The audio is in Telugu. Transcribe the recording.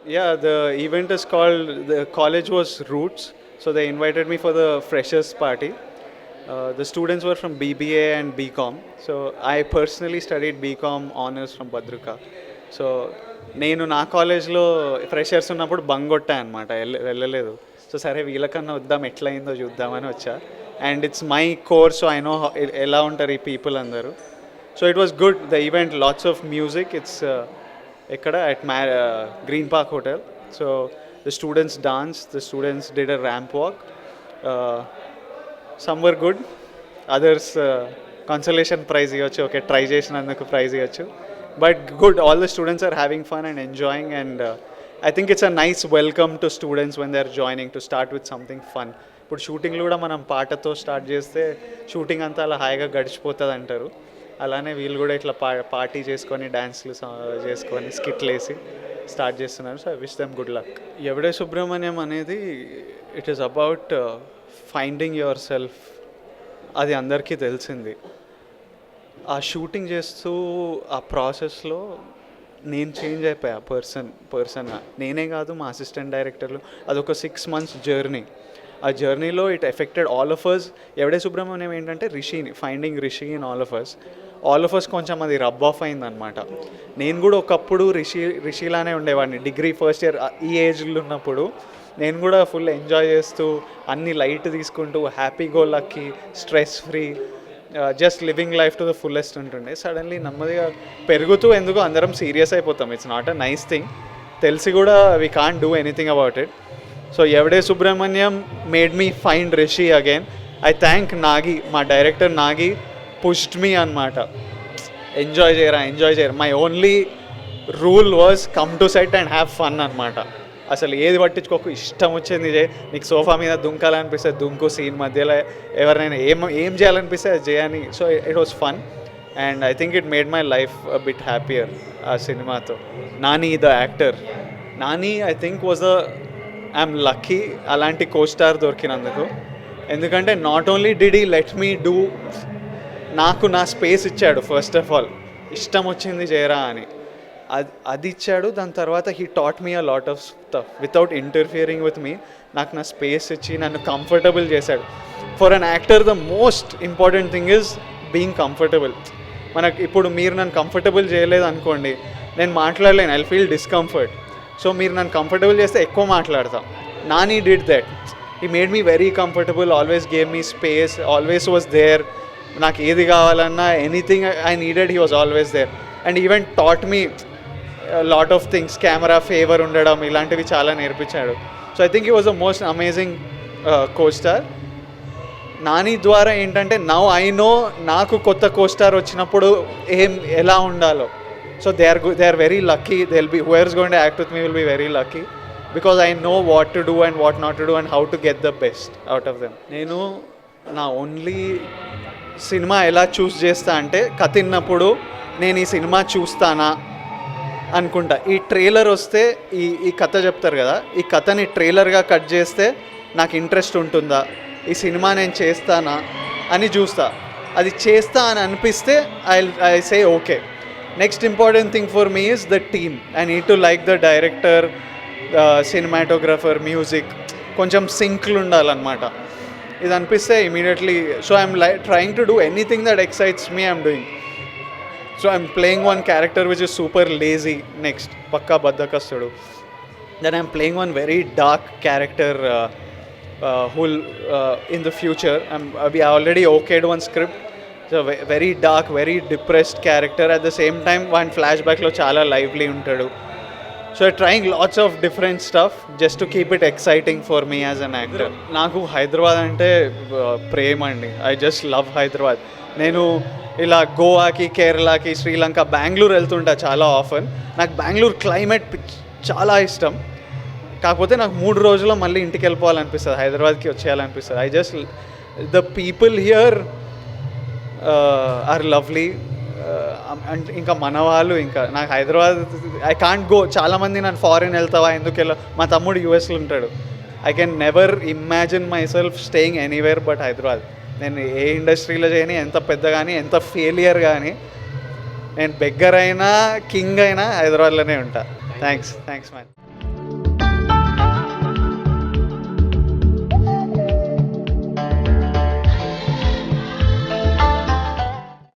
Yeah, the event is called, the college was Roots. So they invited me for the freshers party. The students were from BBA and BCom. So I personally studied BCom honors from Badruka. So నేను నా కాలేజ్లో ఫ్రెషర్స్ ఉన్నప్పుడు బంగ్ కొట్టా అనమాట, వెళ్ళలేదు. సో సరే వీళ్ళకన్నా వద్దాం ఎట్లయిందో చూద్దామని వచ్చా. And it's my course, so I know ఎలా ఉంటారు ఈ పీపుల్ అందరూ. So it was good the event, lots of music. It's ఎక్కడ at green park hotel. So the students dance, the students did a ramp walk. Some were good, others consolation prize ఇవ్వచ్చు, ఓకే ట్రై చేసినందుకు ప్రైజ్ ఇవ్వచ్చు. But good, all the students are having fun and enjoying. And I think it's a nice welcome to students when they are joining to start with something fun. ఇప్పుడు షూటింగ్లు కూడా మనం పాటతో స్టార్ట్ చేస్తే షూటింగ్ అంతా అలా హాయిగా గడిచిపోతుంది అంటారు. అలానే వీళ్ళు కూడా ఇట్లా పార్టీ చేసుకొని డ్యాన్స్లు చేసుకొని స్కిట్లు వేసి స్టార్ట్ చేస్తున్నారు. So I wish them good luck. ఎవడే సుబ్రహ్మణ్యం అనేది it is about finding your self. అది అందరికీ తెలిసింది. ఆ షూటింగ్ చేస్తూ ఆ ప్రాసెస్లో నేను చేంజ్ అయిపోయా పర్సన్గా. నేనే కాదు, మా అసిస్టెంట్ డైరెక్టర్లు. అదొక 6 months జర్నీ. ఆ జర్నీలో it affected all of us. Yevade Subramanyam ఏంటంటే రిషిని, finding Rishi in all of us కొంచెం అది రబ్ ఆఫ్ అయిందనమాట. నేను కూడా ఒకప్పుడు రిషిలానే ఉండేవాడిని. డిగ్రీ ఫస్ట్ ఇయర్ ఈ ఏజ్లో ఉన్నప్పుడు నేను కూడా ఫుల్ ఎంజాయ్ చేస్తూ అన్ని లైట్ తీసుకుంటూ happy go lucky, stress free, just living life to the fullest ఉంటుండే. సడన్లీ నెమ్మదిగా పెరుగుతూ ఎందుకు అందరం సీరియస్ అయిపోతాం. It's not a nice thing. తెలిసి కూడా we can't do anything about it. So Yevade Subramanyam made me find Rishi again. I thank Nagi, మా డైరెక్టర్ నాగి పుష్డ్ మీ అనమాట. ఎంజాయ్ చేయరా. My only rule was come to set and have fun అనమాట. అసలు ఏది పట్టించుకోకు, ఇష్టం వచ్చింది చేయి. నీకు సోఫా మీద దుంకాలనిపిస్తే దుంకు, సీన్ మధ్యలో ఎవరైనా ఏం చేయాలనిపిస్తే అది చేయని. So it was fun and I think it made my life a bit happier ఆ సినిమాతో. Nani the actor, Nani I think was I'm lucky అలాంటి కోస్టార్ దొరికినందుకు. ఎందుకంటే not only did he let me do, నాకు నా స్పేస్ ఇచ్చాడు. ఫస్ట్ ఆఫ్ ఆల్ ఇష్టం వచ్చింది చేయరా అని అది ఇచ్చాడు. దాని తర్వాత he taught me a lot of stuff without interfering with me. నాకు నా స్పేస్ ఇచ్చి నన్ను కంఫర్టబుల్ చేశాడు. For an actor the most important thing is being comfortable. మనకు ఇప్పుడు మీరు నన్ను కంఫర్టబుల్ చేయలేదు అనుకోండి, నేను మాట్లాడలేను, ఐ ఫీల్ డిస్కంఫర్ట్. సో మీరు నన్ను కంఫర్టబుల్ చేస్తే ఎక్కువ మాట్లాడతాం. Nani did that. He made me very comfortable, always gave me space, always was there. నాకు ఏది కావాలన్నా, anything I needed, he was always there. And even taught me lot of things, camera favour ఉండడం, ఇలాంటివి చాలా నేర్పించాడు. So I think he was the most amazing costar. Nani ద్వారా ఏంటంటే నౌ ఐ నో నాకు కొత్త కోస్టార్ వచ్చినప్పుడు ఎలా ఉండాలో. So they are very lucky. They will be, whoever is going to act with me will be very lucky because I know what to do and what not to do and how to get the best out of them. నేను నా ఓన్లీ సినిమా ఎలా చూస్ చేస్తా అంటే కథిన్నప్పుడు నేను ఈ సినిమా చూస్తానా అనుకుంటా. ఈ ట్రైలర్ వస్తే ఈ కథ చెప్తారు కదా, ఈ కథని ట్రైలర్గా కట్ చేస్తే నాకు ఇంట్రెస్ట్ ఉంటుందా, ఈ సినిమా నేను చేస్తానా అని చూస్తా. అది చేస్తా అని అనిపిస్తే I say okay. Next important thing for me is the team. I need to like the director, cinematographer, music, కొంచెం సింక్లు ఉండాలన్నమాట. ఇది అనిపిస్తే immediately, so I'm trying to do anything that excites me, I'm doing. So I'm playing one character which is super lazy next, pakka baddakastudu. Then I'm playing one very dark character who'll in the future. We already okayed one script. So very dark, very depressed character. At the same time one flashback lo chala lively untadu. So I'm trying lots of different stuff just to keep it exciting for me as an actor. Naku Hyderabad ante prem andi. I just love Hyderabad. నేను ఇలా గోవాకి, కేరళకి, శ్రీలంక, బెంగళూరు వెళ్తుంటా చాలా ఆఫన్. నాకు బెంగళూరు క్లైమేట్ చాలా ఇష్టం. కాకపోతే నాకు 3 రోజుల్లో మళ్ళీ ఇంటికి వెళ్ళిపోవాలనిపిస్తుంది, హైదరాబాద్కి వచ్చేయాలనిపిస్తుంది. I just the people here are lovely. అంటే ఇంకా మన వాళ్ళు, ఇంకా నాకు హైదరాబాద్ ఐ కాంట్ గో. చాలామంది నన్ను ఫారిన్ వెళ్తావా, ఎందుకు వెళ్ళావు, మా తమ్ముడు యూఎస్లో ఉంటాడు. I can never imagine my self staying anywhere but Hyderabad. నేను ఏ ఇండస్ట్రీలో చేయని, ఎంత పెద్ద కానీ, ఎంత ఫెయిలియర్ కానీ, నేను బెగ్గర్ అయినా కింగ్ అయినా హైదరాబాద్లోనే ఉంటా. Thanks man.